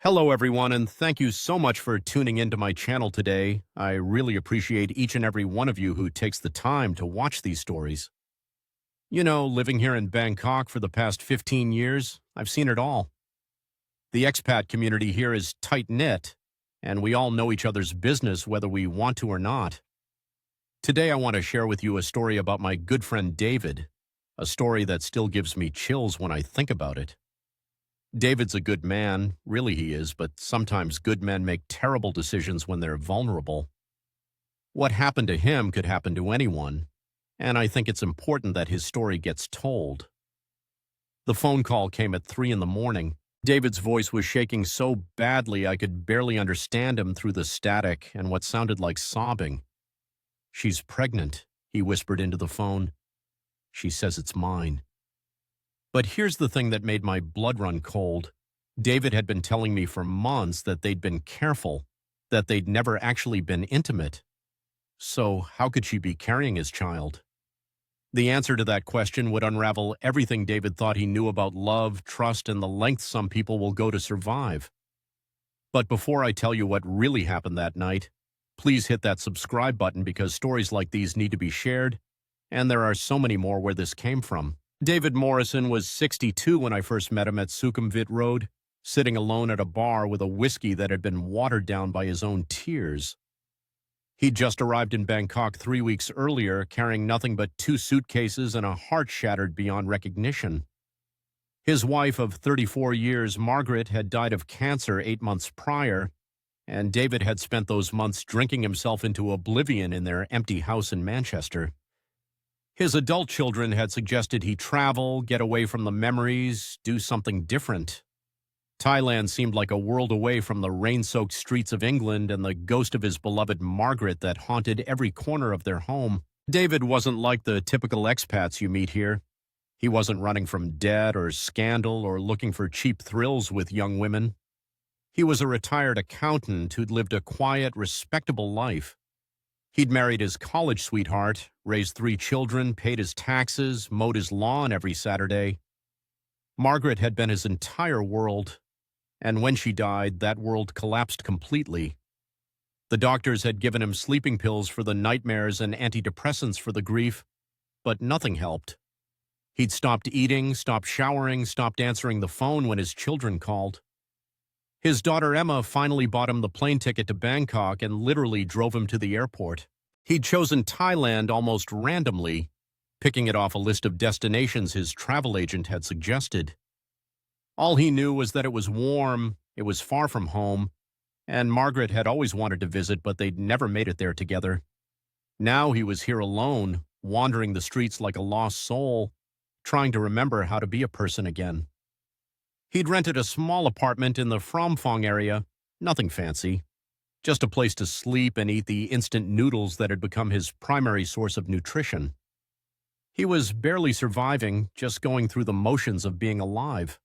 Hello, everyone, and thank you so much for tuning into my channel today. I really appreciate each and every one of you who takes the time to watch these stories. You know, living here in Bangkok for the past 15 years, I've seen it all. The expat community here is tight-knit, and we all know each other's business whether we want to or not. Today, I want to share with you a story about my good friend David, a story that still gives me chills when I think about it. David's a good man, really he is, but sometimes good men make terrible decisions when they're vulnerable. What happened to him could happen to anyone, and I think it's important that his story gets told. The phone call came at 3 in the morning. David's voice was shaking so badly I could barely understand him through the static and what sounded like sobbing. "She's pregnant," he whispered into the phone. "She says it's mine." But here's the thing that made my blood run cold. David had been telling me for months that they'd been careful, that they'd never actually been intimate. So how could she be carrying his child? The answer to that question would unravel everything David thought he knew about love, trust, and the lengths some people will go to survive. But before I tell you what really happened that night, please hit that subscribe button because stories like these need to be shared, and there are so many more where this came from. David Morrison was 62 when I first met him at Sukhumvit Road, sitting alone at a bar with a whiskey that had been watered down by his own tears. He'd just arrived in Bangkok 3 weeks earlier, carrying nothing but 2 suitcases and a heart shattered beyond recognition. His wife of 34 years, Margaret, had died of cancer 8 months prior, and David had spent those months drinking himself into oblivion in their empty house in Manchester. His adult children had suggested he travel, get away from the memories, do something different. Thailand seemed like a world away from the rain-soaked streets of England and the ghost of his beloved Margaret that haunted every corner of their home. David wasn't like the typical expats you meet here. He wasn't running from debt or scandal or looking for cheap thrills with young women. He was a retired accountant who'd lived a quiet, respectable life. He'd married his college sweetheart, raised 3 children, paid his taxes, mowed his lawn every Saturday. Margaret had been his entire world, and when she died, that world collapsed completely. The doctors had given him sleeping pills for the nightmares and antidepressants for the grief, but nothing helped. He'd stopped eating, stopped showering, stopped answering the phone when his children called. His daughter Emma finally bought him the plane ticket to Bangkok and literally drove him to the airport. He'd chosen Thailand almost randomly, picking it off a list of destinations his travel agent had suggested. All he knew was that it was warm, it was far from home, and Margaret had always wanted to visit, but they'd never made it there together. Now he was here alone, wandering the streets like a lost soul, trying to remember how to be a person again. He'd rented a small apartment in the Phrom area, nothing fancy, just a place to sleep and eat the instant noodles that had become his primary source of nutrition. He was barely surviving, just going through the motions of being alive.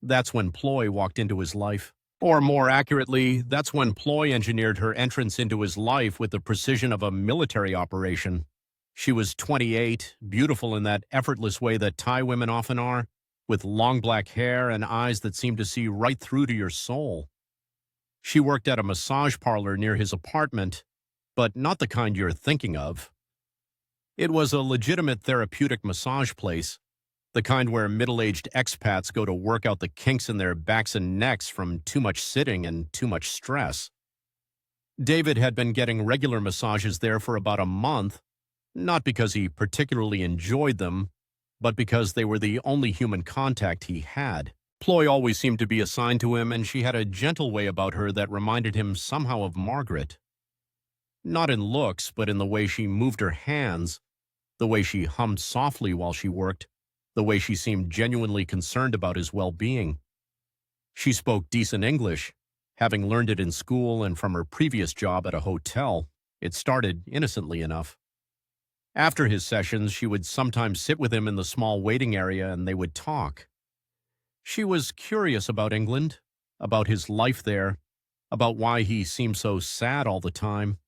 That's when Ploy walked into his life. Or more accurately, that's when Ploy engineered her entrance into his life with the precision of a military operation. She was 28, beautiful in that effortless way that Thai women often are, with long black hair and eyes that seemed to see right through to your soul. She worked at a massage parlor near his apartment, but not the kind you're thinking of. It was a legitimate therapeutic massage place, the kind where middle-aged expats go to work out the kinks in their backs and necks from too much sitting and too much stress. David had been getting regular massages there for about a month, not because he particularly enjoyed them, but because they were the only human contact he had. Ploy always seemed to be assigned to him, and she had a gentle way about her that reminded him somehow of Margaret. Not in looks, but in the way she moved her hands, the way she hummed softly while she worked, the way she seemed genuinely concerned about his well-being. She spoke decent English, having learned it in school and from her previous job at a hotel. It started innocently enough. After his sessions, she would sometimes sit with him in the small waiting area and they would talk. She was curious about England, about his life there, about why he seemed so sad all the time.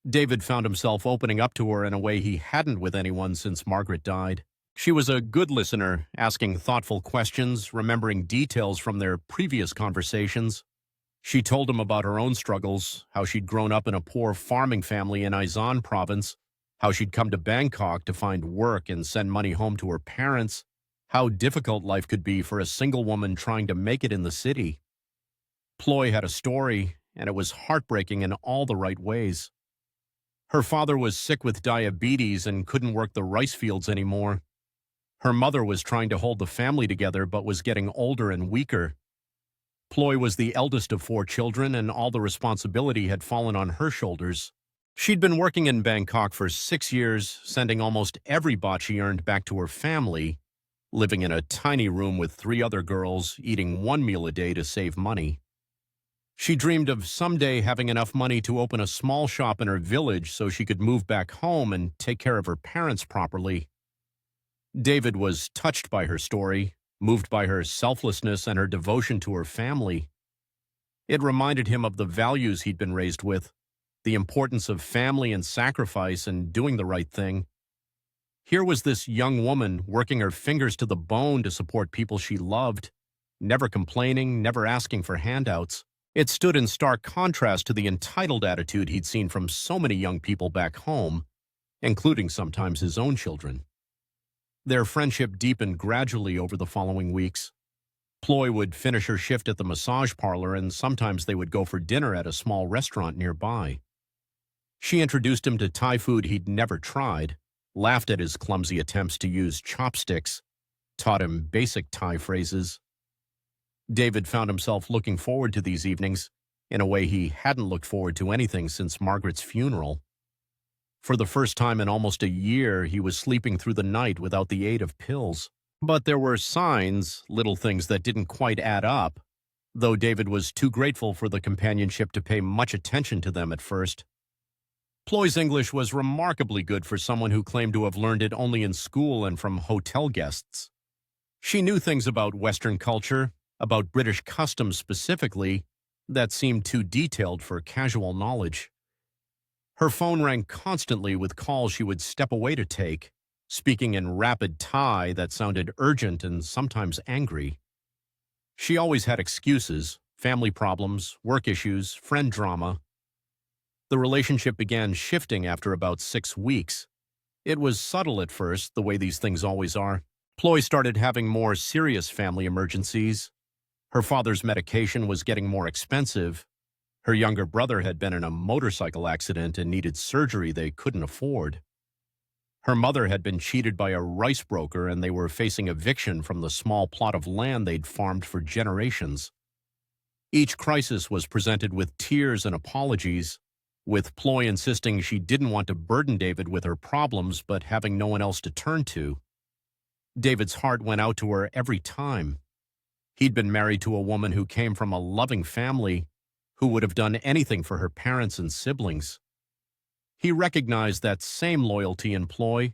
David found himself opening up to her in a way he hadn't with anyone since Margaret died. She was a good listener, asking thoughtful questions, remembering details from their previous conversations. She told him about her own struggles, how she'd grown up in a poor farming family in Isan province, how she'd come to Bangkok to find work and send money home to her parents, how difficult life could be for a single woman trying to make it in the city. Ploy had a story, and it was heartbreaking in all the right ways. Her father was sick with diabetes and couldn't work the rice fields anymore. Her mother was trying to hold the family together but was getting older and weaker. Ploy was the eldest of 4 children, and all the responsibility had fallen on her shoulders. She'd been working in Bangkok for 6 years, sending almost every baht she earned back to her family, living in a tiny room with 3 other girls, eating 1 meal a day to save money. She dreamed of someday having enough money to open a small shop in her village so she could move back home and take care of her parents properly. David was touched by her story, moved by her selflessness and her devotion to her family. It reminded him of the values he'd been raised with, the importance of family and sacrifice and doing the right thing. Here was this young woman working her fingers to the bone to support people she loved, never complaining, never asking for handouts. It stood in stark contrast to the entitled attitude he'd seen from so many young people back home, including sometimes his own children. Their friendship deepened gradually over the following weeks. Ploy would finish her shift at the massage parlor, and sometimes they would go for dinner at a small restaurant nearby. She introduced him to Thai food he'd never tried, laughed at his clumsy attempts to use chopsticks, taught him basic Thai phrases. David found himself looking forward to these evenings in a way he hadn't looked forward to anything since Margaret's funeral. For the first time in almost a year, he was sleeping through the night without the aid of pills. But there were signs, little things that didn't quite add up, though David was too grateful for the companionship to pay much attention to them at first. Ploy's English was remarkably good for someone who claimed to have learned it only in school and from hotel guests. She knew things about Western culture, about British customs specifically, that seemed too detailed for casual knowledge. Her phone rang constantly with calls she would step away to take, speaking in rapid Thai that sounded urgent and sometimes angry. She always had excuses, family problems, work issues, friend drama. The relationship began shifting after about 6 weeks. It was subtle at first, the way these things always are. Ploy started having more serious family emergencies. Her father's medication was getting more expensive. Her younger brother had been in a motorcycle accident and needed surgery they couldn't afford. Her mother had been cheated by a rice broker, and they were facing eviction from the small plot of land they'd farmed for generations. Each crisis was presented with tears and apologies, with Ploy insisting she didn't want to burden David with her problems but having no one else to turn to. David's heart went out to her every time. He'd been married to a woman who came from a loving family, who would have done anything for her parents and siblings. He recognized that same loyalty in Ploy,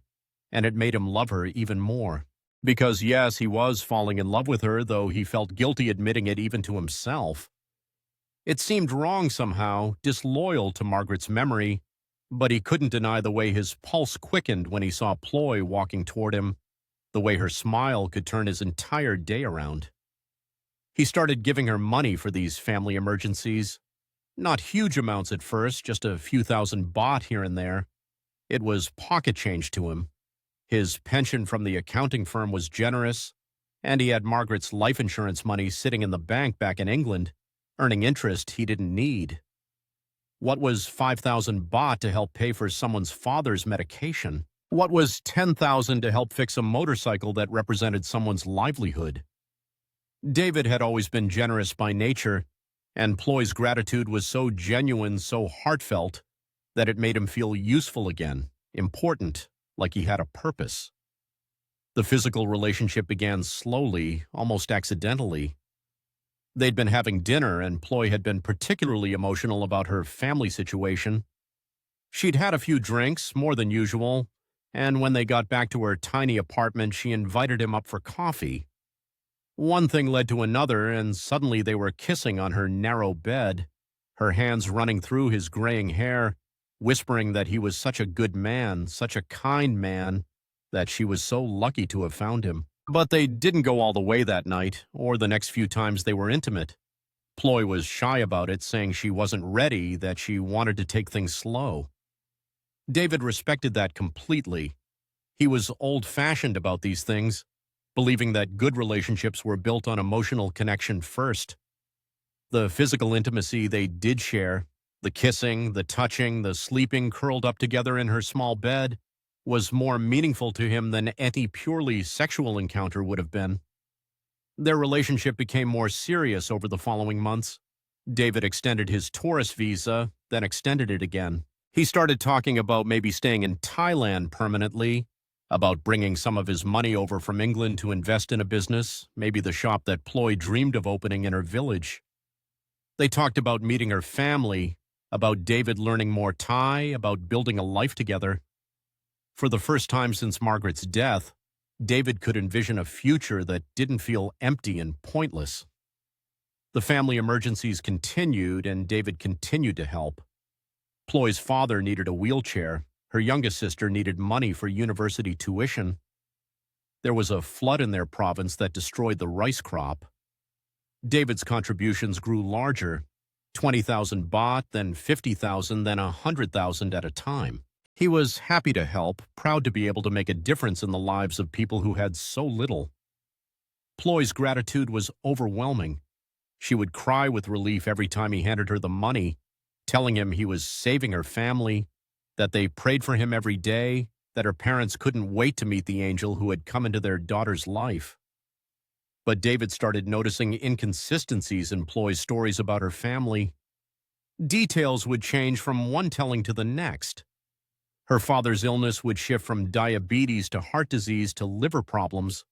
and it made him love her even more. Because yes, he was falling in love with her, though he felt guilty admitting it even to himself. It seemed wrong somehow, disloyal to Margaret's memory, but he couldn't deny the way his pulse quickened when he saw Ploy walking toward him, the way her smile could turn his entire day around. He started giving her money for these family emergencies. Not huge amounts at first, just a few thousand baht here and there. It was pocket change to him. His pension from the accounting firm was generous, and he had Margaret's life insurance money sitting in the bank back in England, earning interest he didn't need. What was 5,000 baht to help pay for someone's father's medication? What was 10,000 to help fix a motorcycle that represented someone's livelihood? David had always been generous by nature, and Ploy's gratitude was so genuine, so heartfelt, that it made him feel useful again, important, like he had a purpose. The physical relationship began slowly, almost accidentally. They'd been having dinner, and Ploy had been particularly emotional about her family situation. She'd had a few drinks, more than usual, and when they got back to her tiny apartment, she invited him up for coffee. One thing led to another, and suddenly they were kissing on her narrow bed, her hands running through his graying hair, whispering that he was such a good man, such a kind man, that she was so lucky to have found him. But they didn't go all the way that night, or the next few times they were intimate. Ploy was shy about it, saying she wasn't ready, that she wanted to take things slow. David respected that completely. He was old-fashioned about these things, believing that good relationships were built on emotional connection first. The physical intimacy they did share, the kissing, the touching, the sleeping curled up together in her small bed, was more meaningful to him than any purely sexual encounter would have been. Their relationship became more serious over the following months. David extended his tourist visa, then extended it again. He started talking about maybe staying in Thailand permanently, about bringing some of his money over from England to invest in a business, maybe the shop that Ploy dreamed of opening in her village. They talked about meeting her family, about David learning more Thai, about building a life together. For the first time since Margaret's death, David could envision a future that didn't feel empty and pointless. The family emergencies continued, and David continued to help. Ploy's father needed a wheelchair. Her youngest sister needed money for university tuition. There was a flood in their province that destroyed the rice crop. David's contributions grew larger, 20,000 baht, then 50,000, then 100,000 at a time. He was happy to help, proud to be able to make a difference in the lives of people who had so little. Ploy's gratitude was overwhelming. She would cry with relief every time he handed her the money, telling him he was saving her family, that they prayed for him every day, that her parents couldn't wait to meet the angel who had come into their daughter's life. But David started noticing inconsistencies in Ploy's stories about her family. Details would change from one telling to the next. Her father's illness would shift from diabetes to heart disease to liver problems.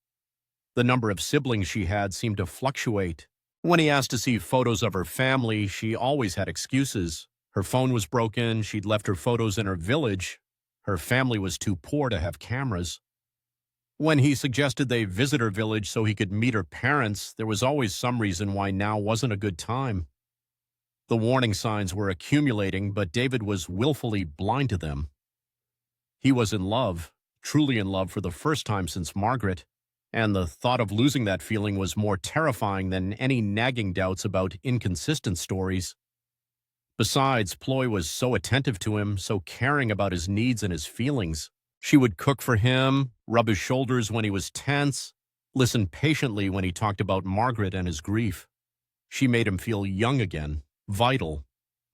The number of siblings she had seemed to fluctuate. When he asked to see photos of her family, she always had excuses. Her phone was broken, she'd left her photos in her village. Her family was too poor to have cameras. When he suggested they visit her village so he could meet her parents, there was always some reason why now wasn't a good time. The warning signs were accumulating, but David was willfully blind to them. He was in love, truly in love for the first time since Margaret, and the thought of losing that feeling was more terrifying than any nagging doubts about inconsistent stories. Besides, Ploy was so attentive to him, so caring about his needs and his feelings. She would cook for him, rub his shoulders when he was tense, listen patiently when he talked about Margaret and his grief. She made him feel young again, vital,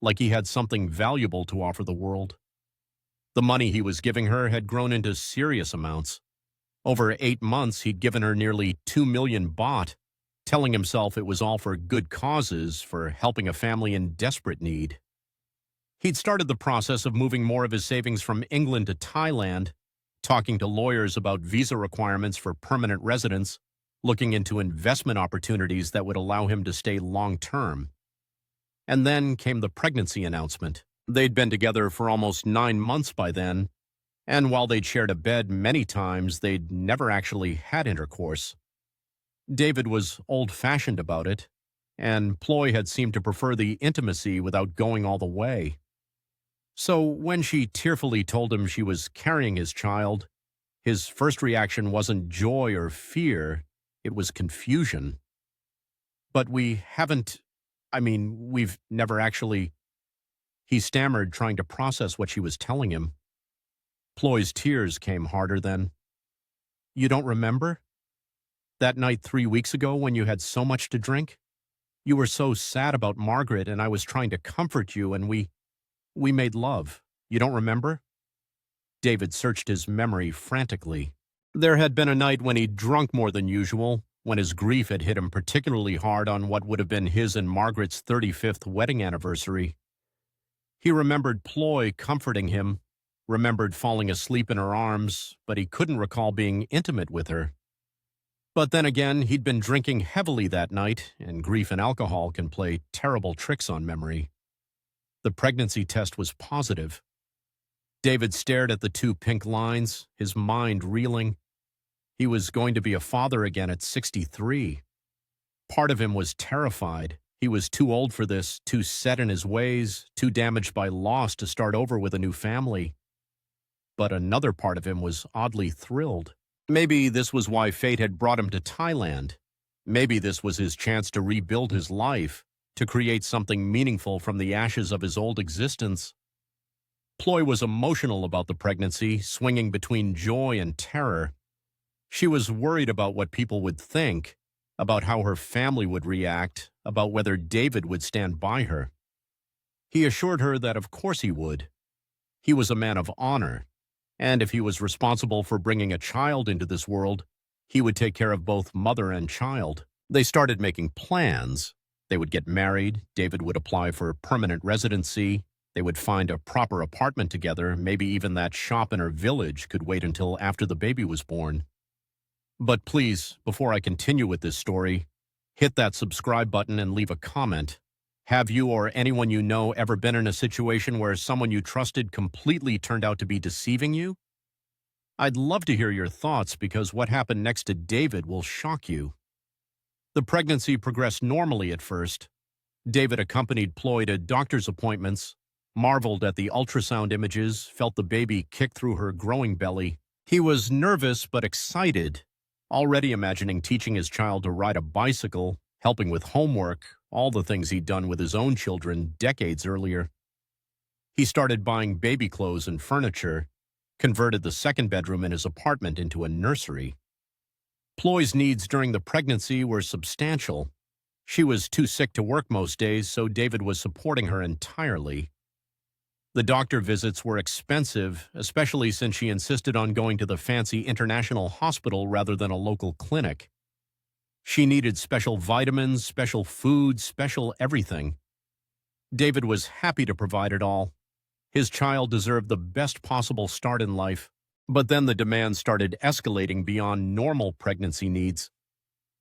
like he had something valuable to offer the world. The money he was giving her had grown into serious amounts. Over 8 months, he'd given her nearly 2 million baht, telling himself it was all for good causes, for helping a family in desperate need. He'd started the process of moving more of his savings from England to Thailand, talking to lawyers about visa requirements for permanent residents, looking into investment opportunities that would allow him to stay long-term. And then came the pregnancy announcement. They'd been together for almost 9 months by then, and while they'd shared a bed many times, they'd never actually had intercourse. David was old-fashioned about it, and Ploy had seemed to prefer the intimacy without going all the way. So when she tearfully told him she was carrying his child, his first reaction wasn't joy or fear, it was confusion. But we've never actually... He stammered, trying to process what she was telling him. Ploy's tears came harder then. You don't remember? That night 3 weeks ago when you had so much to drink? You were so sad about Margaret, and I was trying to comfort you, and we made love. You don't remember? David searched his memory frantically. There had been a night when he'd drunk more than usual, when his grief had hit him particularly hard on what would have been his and Margaret's 35th wedding anniversary. He remembered Ploy comforting him, remembered falling asleep in her arms, but he couldn't recall being intimate with her. But then again, he'd been drinking heavily that night, and grief and alcohol can play terrible tricks on memory. The pregnancy test was positive. David stared at the 2 pink lines, his mind reeling. He was going to be a father again at 63. Part of him was terrified. He was too old for this, too set in his ways, too damaged by loss to start over with a new family. but another part of him was oddly thrilled. Maybe this was why fate had brought him to Thailand. Maybe this was his chance to rebuild his life, to create something meaningful from the ashes of his old existence. Ploy was emotional about the pregnancy, swinging between joy and terror. She was worried about what people would think, about how her family would react, about whether David would stand by her. He assured her that of course he would. He was a man of honor, and if he was responsible for bringing a child into this world, he would take care of both mother and child. They started making plans. They would get married, David would apply for permanent residency, they would find a proper apartment together, maybe even that shop in her village could wait until after the baby was born. But please, before I continue with this story, hit that subscribe button and leave a comment. Have you or anyone you know ever been in a situation where someone you trusted completely turned out to be deceiving you? I'd love to hear your thoughts because what happened next to David will shock you. The pregnancy progressed normally at first. David accompanied Ploy to doctor's appointments, marveled at the ultrasound images, felt the baby kick through her growing belly. He was nervous but excited, already imagining teaching his child to ride a bicycle, helping with homework, all the things he'd done with his own children decades earlier. He started buying baby clothes and furniture, converted the second bedroom in his apartment into a nursery. Ploy's needs during the pregnancy were substantial. She was too sick to work most days, so David was supporting her entirely. The doctor visits were expensive, especially since she insisted on going to the fancy international hospital rather than a local clinic. She needed special vitamins, special food, special everything. David was happy to provide it all. His child deserved the best possible start in life. But then the demands started escalating beyond normal pregnancy needs.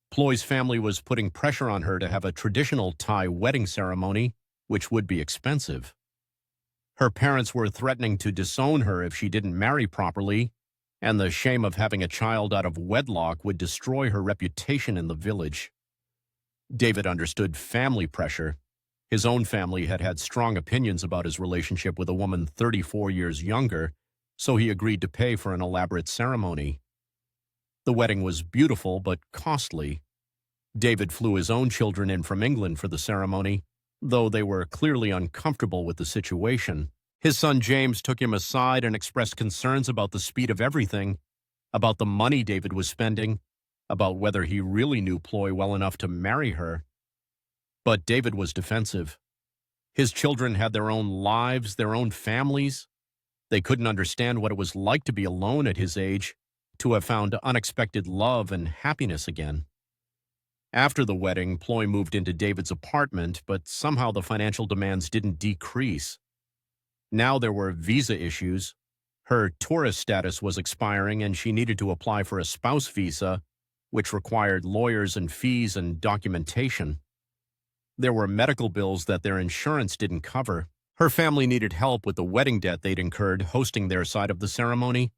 Ploy's family was putting pressure on her to have a traditional Thai wedding ceremony, which would be expensive. Her parents were threatening to disown her if she didn't marry properly, and the shame of having a child out of wedlock would destroy her reputation in the village. David understood family pressure. His own family had had strong opinions about his relationship with a woman 34 years younger, so he agreed to pay for an elaborate ceremony. The wedding was beautiful but costly. David flew his own children in from England for the ceremony, though they were clearly uncomfortable with the situation. His son James took him aside and expressed concerns about the speed of everything, about the money David was spending, about whether he really knew Ploy well enough to marry her. But David was defensive. His children had their own lives, their own families. They couldn't understand what it was like to be alone at his age, to have found unexpected love and happiness again. After the wedding, Ploy moved into David's apartment, but somehow the financial demands didn't decrease. Now there were visa issues. Her tourist status was expiring and she needed to apply for a spouse visa, which required lawyers and fees and documentation. There were medical bills that their insurance didn't cover. Her family needed help with the wedding debt they'd incurred hosting their side of the ceremony.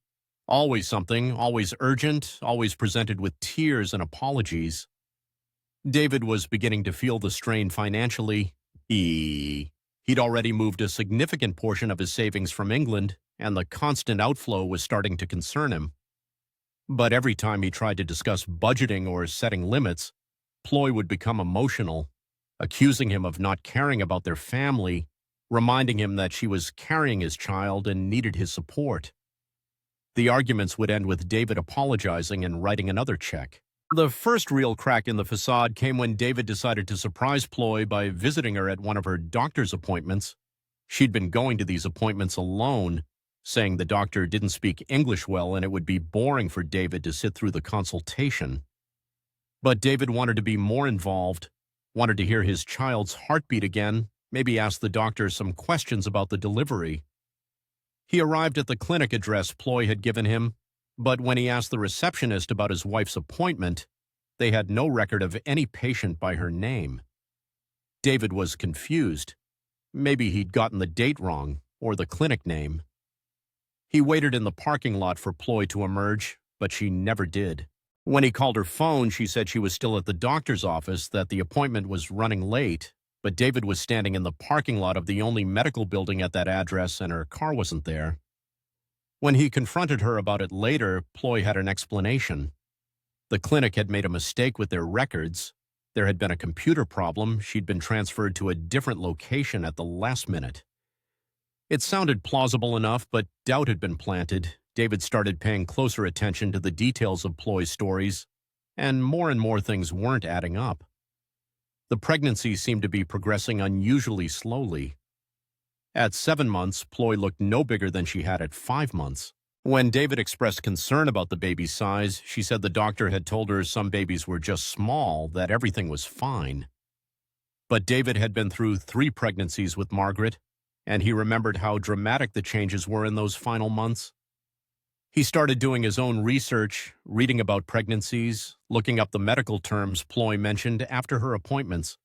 Always something, always urgent, always presented with tears and apologies. David was beginning to feel the strain financially. He'd already moved a significant portion of his savings from England, and the constant outflow was starting to concern him. But every time he tried to discuss budgeting or setting limits, Ploy would become emotional, accusing him of not caring about their family, reminding him that she was carrying his child and needed his support. The arguments would end with David apologizing and writing another check. The first real crack in the facade came when David decided to surprise Ploy by visiting her at one of her doctor's appointments. She'd been going to these appointments alone, saying the doctor didn't speak English well and it would be boring for David to sit through the consultation. But David wanted to be more involved, wanted to hear his child's heartbeat again, maybe ask the doctor some questions about the delivery. He arrived at the clinic address Ploy had given him, but when he asked the receptionist about his wife's appointment, they had no record of any patient by her name. David was confused. Maybe he'd gotten the date wrong, or the clinic name. He waited in the parking lot for Ploy to emerge, but she never did. When he called her phone, she said she was still at the doctor's office, that the appointment was running late, but David was standing in the parking lot of the only medical building at that address and her car wasn't there. When he confronted her about it later, Ploy had an explanation. The clinic had made a mistake with their records. There had been a computer problem. She'd been transferred to a different location at the last minute. It sounded plausible enough, but doubt had been planted. David started paying closer attention to the details of Ploy's stories, and more things weren't adding up. The pregnancy seemed to be progressing unusually slowly. At 7 months, Ploy looked no bigger than she had at 5 months. When David expressed concern about the baby's size, she said the doctor had told her some babies were just small, that everything was fine. But David had been through 3 pregnancies with Margaret, and he remembered how dramatic the changes were in those final months. He started doing his own research, reading about pregnancies, looking up the medical terms Ploy mentioned after her appointments.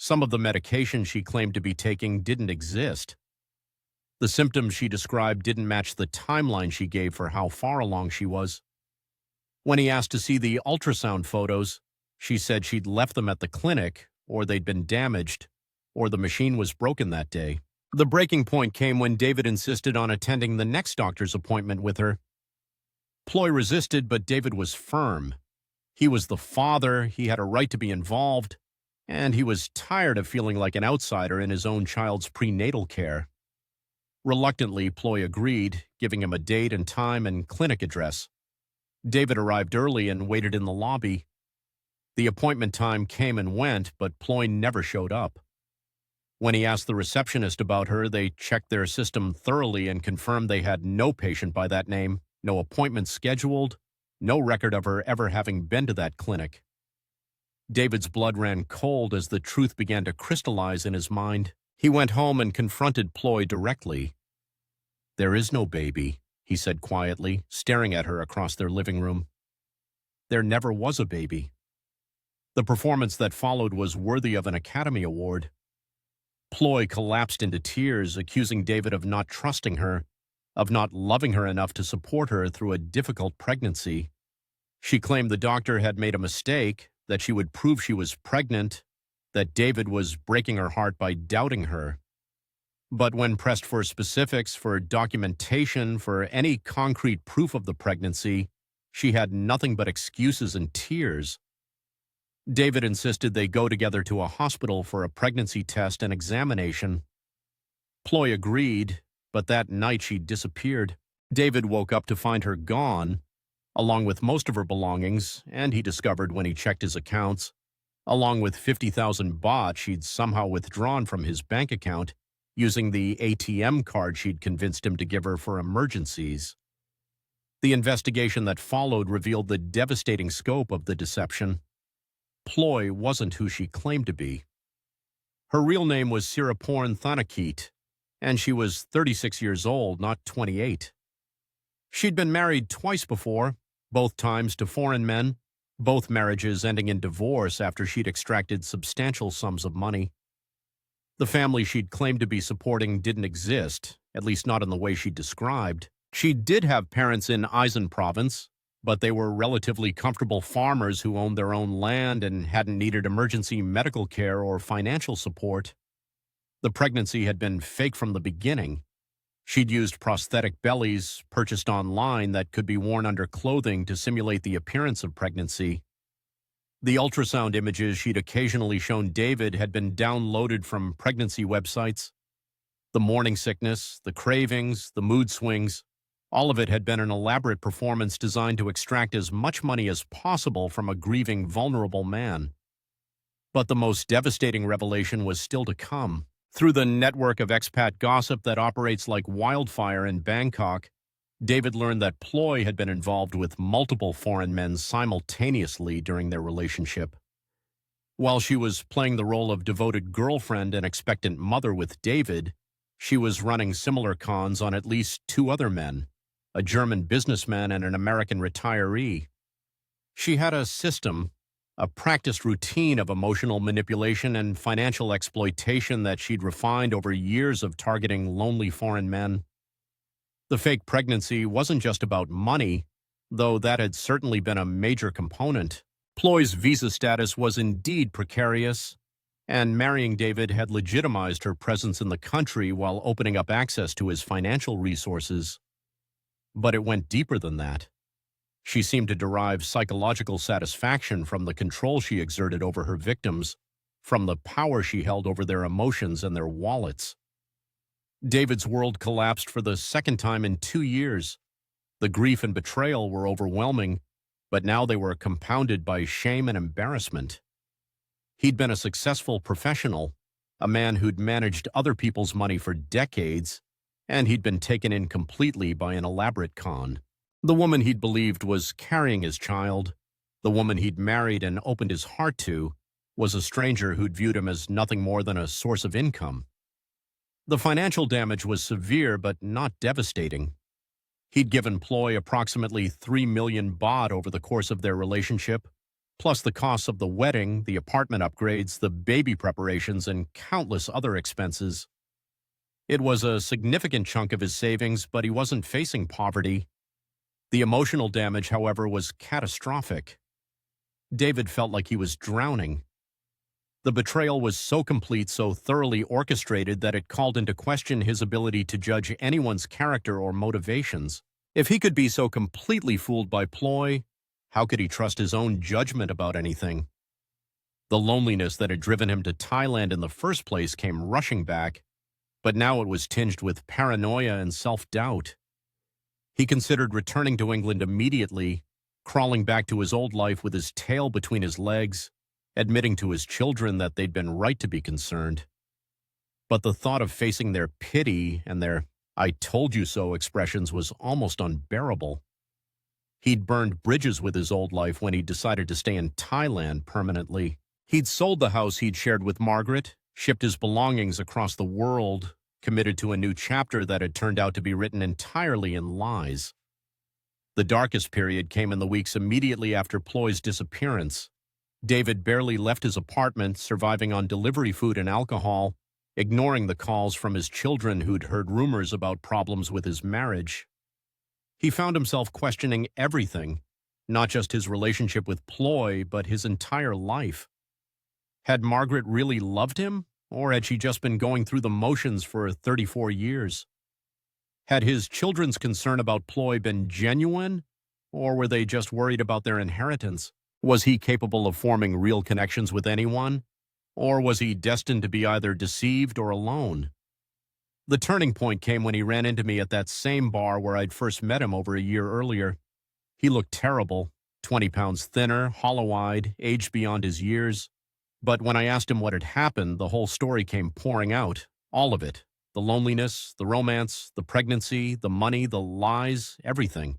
Some of the medication she claimed to be taking didn't exist. The symptoms she described didn't match the timeline she gave for how far along she was. When he asked to see the ultrasound photos, she said she'd left them at the clinic, or they'd been damaged, or the machine was broken that day. The breaking point came when David insisted on attending the next doctor's appointment with her. Ploy resisted, but David was firm. He was the father, he had a right to be involved, and he was tired of feeling like an outsider in his own child's prenatal care. Reluctantly, Ploy agreed, giving him a date and time and clinic address. David arrived early and waited in the lobby. The appointment time came and went, but Ploy never showed up. When he asked the receptionist about her, they checked their system thoroughly and confirmed they had no patient by that name, no appointment scheduled, no record of her ever having been to that clinic. David's blood ran cold as the truth began to crystallize in his mind. He went home and confronted Ploy directly. "There is no baby," he said quietly, staring at her across their living room. "There never was a baby." The performance that followed was worthy of an Academy Award. Ploy collapsed into tears, accusing David of not trusting her, of not loving her enough to support her through a difficult pregnancy. She claimed the doctor had made a mistake, that she would prove she was pregnant, that David was breaking her heart by doubting her. But when pressed for specifics, for documentation, for any concrete proof of the pregnancy, she had nothing but excuses and tears. David insisted they go together to a hospital for a pregnancy test and examination. Ploy agreed, but that night she disappeared. David woke up to find her gone, along with most of her belongings, and he discovered when he checked his accounts, along with 50,000 baht she'd somehow withdrawn from his bank account using the ATM card she'd convinced him to give her for emergencies. The investigation that followed revealed the devastating scope of the deception. Ploy wasn't who she claimed to be. Her real name was Siraporn Thanakit, and she was 36 years old, not 28. She'd been married twice before, both times to foreign men, both marriages ending in divorce after she'd extracted substantial sums of money. The family she'd claimed to be supporting didn't exist, at least not in the way she described. She did have parents in Aizen province, but they were relatively comfortable farmers who owned their own land and hadn't needed emergency medical care or financial support. The pregnancy had been fake from the beginning. She'd used prosthetic bellies purchased online that could be worn under clothing to simulate the appearance of pregnancy. The ultrasound images she'd occasionally shown David had been downloaded from pregnancy websites. The morning sickness, the cravings, the mood swings, all of it had been an elaborate performance designed to extract as much money as possible from a grieving, vulnerable man. But the most devastating revelation was still to come. Through the network of expat gossip that operates like wildfire in Bangkok, David learned that Ploy had been involved with multiple foreign men simultaneously during their relationship. While she was playing the role of devoted girlfriend and expectant mother with David, she was running similar cons on at least 2 other men, a German businessman and an American retiree. She had a system, a practiced routine of emotional manipulation and financial exploitation that she'd refined over years of targeting lonely foreign men. The fake pregnancy wasn't just about money, though that had certainly been a major component. Ploy's visa status was indeed precarious, and marrying David had legitimized her presence in the country while opening up access to his financial resources. But it went deeper than that. She seemed to derive psychological satisfaction from the control she exerted over her victims, from the power she held over their emotions and their wallets. David's world collapsed for the second time in 2 years. The grief and betrayal were overwhelming, but now they were compounded by shame and embarrassment. He'd been a successful professional, a man who'd managed other people's money for decades, and he'd been taken in completely by an elaborate con. The woman he'd believed was carrying his child, the woman he'd married and opened his heart to, was a stranger who'd viewed him as nothing more than a source of income. The financial damage was severe but not devastating. He'd given Ploy approximately 3 million baht over the course of their relationship, plus the costs of the wedding, the apartment upgrades, the baby preparations, and countless other expenses. It was a significant chunk of his savings, but he wasn't facing poverty. The emotional damage, however, was catastrophic. David felt like he was drowning. The betrayal was so complete, so thoroughly orchestrated that it called into question his ability to judge anyone's character or motivations. If he could be so completely fooled by Ploy, how could he trust his own judgment about anything? The loneliness that had driven him to Thailand in the first place came rushing back, but now it was tinged with paranoia and self-doubt. He considered returning to England immediately, crawling back to his old life with his tail between his legs, admitting to his children that they'd been right to be concerned. But the thought of facing their pity and their "I told you so" expressions was almost unbearable. He'd burned bridges with his old life when he decided to stay in Thailand permanently. He'd sold the house he'd shared with Margaret, shipped his belongings across the world, committed to a new chapter that had turned out to be written entirely in lies. The darkest period came in the weeks immediately after Ploy's disappearance. David barely left his apartment, surviving on delivery food and alcohol, ignoring the calls from his children who'd heard rumors about problems with his marriage. He found himself questioning everything, not just his relationship with Ploy, but his entire life. Had Margaret really loved him, or had she just been going through the motions for 34 years? Had his children's concern about Ploy been genuine, or were they just worried about their inheritance? Was he capable of forming real connections with anyone, or was he destined to be either deceived or alone? The turning point came when he ran into me at that same bar where I'd first met him over a year earlier. He looked terrible, 20 pounds thinner, hollow-eyed, aged beyond his years. But when I asked him what had happened, the whole story came pouring out, all of it. The loneliness, the romance, the pregnancy, the money, the lies, everything.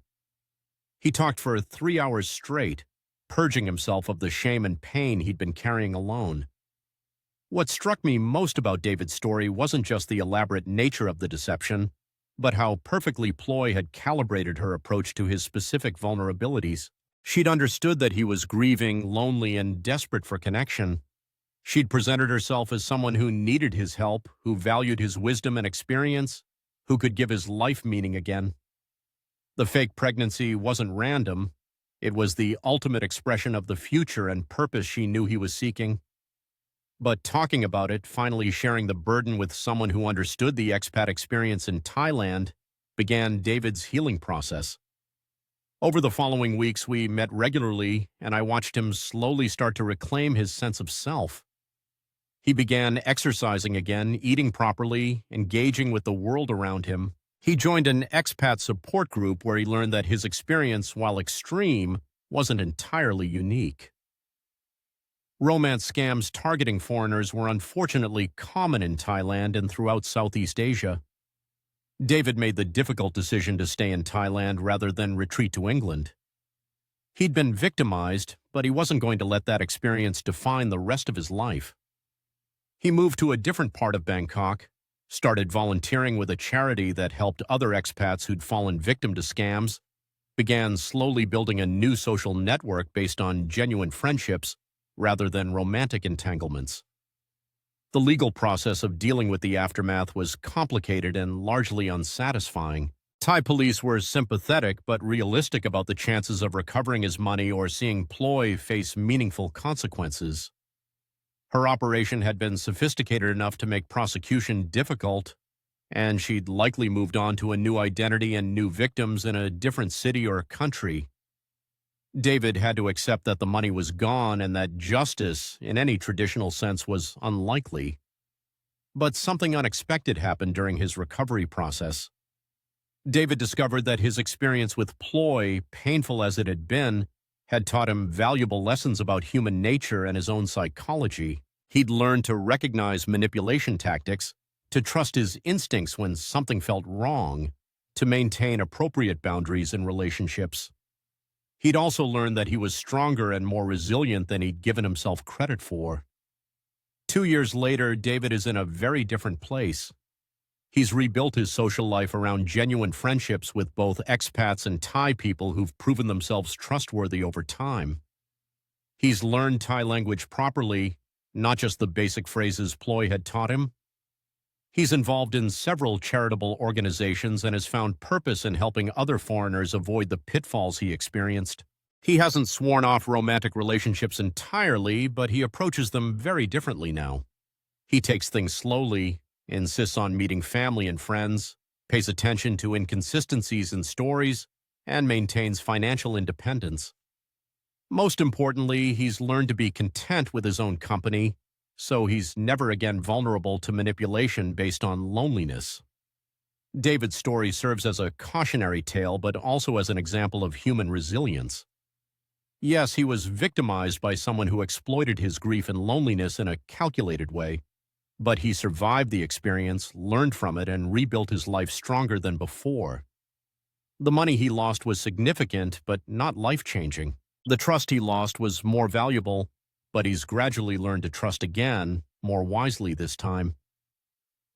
He talked for 3 hours straight, purging himself of the shame and pain he'd been carrying alone. What struck me most about David's story wasn't just the elaborate nature of the deception, but how perfectly Ploy had calibrated her approach to his specific vulnerabilities. She'd understood that he was grieving, lonely, and desperate for connection. She'd presented herself as someone who needed his help, who valued his wisdom and experience, who could give his life meaning again. The fake pregnancy wasn't random. It was the ultimate expression of the future and purpose she knew he was seeking. But talking about it, finally sharing the burden with someone who understood the expat experience in Thailand, began David's healing process. Over the following weeks, we met regularly, and I watched him slowly start to reclaim his sense of self. He began exercising again, eating properly, engaging with the world around him. He joined an expat support group where he learned that his experience, while extreme, wasn't entirely unique. Romance scams targeting foreigners were unfortunately common in Thailand and throughout Southeast Asia. David made the difficult decision to stay in Thailand rather than retreat to England. He'd been victimized, but he wasn't going to let that experience define the rest of his life. He moved to a different part of Bangkok, started volunteering with a charity that helped other expats who'd fallen victim to scams, began slowly building a new social network based on genuine friendships rather than romantic entanglements. The legal process of dealing with the aftermath was complicated and largely unsatisfying. Thai police were sympathetic but realistic about the chances of recovering his money or seeing Ploy face meaningful consequences. Her operation had been sophisticated enough to make prosecution difficult, and she'd likely moved on to a new identity and new victims in a different city or country. David had to accept that the money was gone and that justice, in any traditional sense, was unlikely. But something unexpected happened during his recovery process. David discovered that his experience with Ploy, painful as it had been, had taught him valuable lessons about human nature and his own psychology. He'd learned to recognize manipulation tactics, to trust his instincts when something felt wrong, to maintain appropriate boundaries in relationships. He'd also learned that he was stronger and more resilient than he'd given himself credit for. 2 years later, David is in a very different place. He's rebuilt his social life around genuine friendships with both expats and Thai people who've proven themselves trustworthy over time. He's learned Thai language properly, not just the basic phrases Ploy had taught him. He's involved in several charitable organizations and has found purpose in helping other foreigners avoid the pitfalls he experienced. He hasn't sworn off romantic relationships entirely, but he approaches them very differently now. He takes things slowly, insists on meeting family and friends, pays attention to inconsistencies in stories, and maintains financial independence. Most importantly, he's learned to be content with his own company, so he's never again vulnerable to manipulation based on loneliness. David's story serves as a cautionary tale, but also as an example of human resilience. Yes, he was victimized by someone who exploited his grief and loneliness in a calculated way, but he survived the experience, learned from it, and rebuilt his life stronger than before. The money he lost was significant, but not life-changing. The trust he lost was more valuable, but he's gradually learned to trust again, more wisely this time.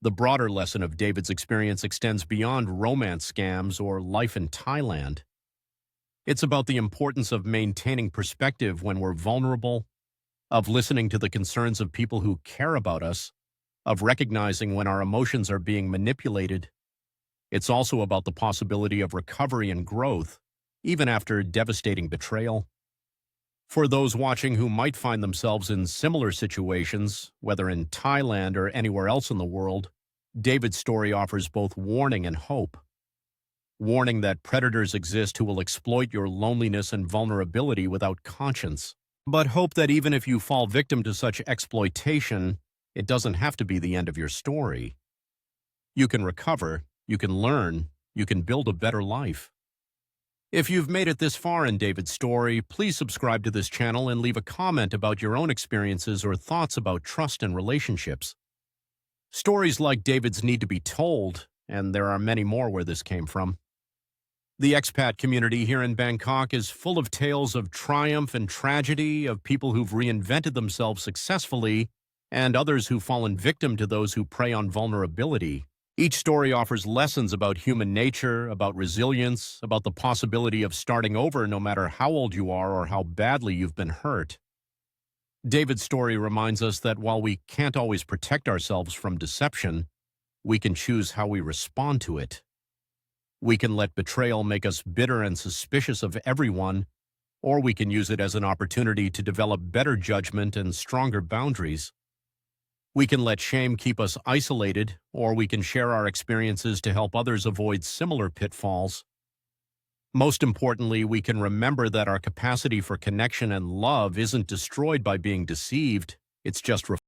The broader lesson of David's experience extends beyond romance scams or life in Thailand. It's about the importance of maintaining perspective when we're vulnerable, of listening to the concerns of people who care about us, of recognizing when our emotions are being manipulated. It's also about the possibility of recovery and growth, even after devastating betrayal. For those watching who might find themselves in similar situations, whether in Thailand or anywhere else in the world, David's story offers both warning and hope. Warning that predators exist who will exploit your loneliness and vulnerability without conscience. But hope that even if you fall victim to such exploitation, it doesn't have to be the end of your story. You can recover, you can learn, you can build a better life. If you've made it this far in David's story, please subscribe to this channel and leave a comment about your own experiences or thoughts about trust and relationships. Stories like David's need to be told, and there are many more where this came from. The expat community here in Bangkok is full of tales of triumph and tragedy, of people who've reinvented themselves successfully, and others who've fallen victim to those who prey on vulnerability. Each story offers lessons about human nature, about resilience, about the possibility of starting over no matter how old you are or how badly you've been hurt. David's story reminds us that while we can't always protect ourselves from deception, we can choose how we respond to it. We can let betrayal make us bitter and suspicious of everyone, or we can use it as an opportunity to develop better judgment and stronger boundaries. We can let shame keep us isolated, or we can share our experiences to help others avoid similar pitfalls. Most importantly, we can remember that our capacity for connection and love isn't destroyed by being deceived, it's just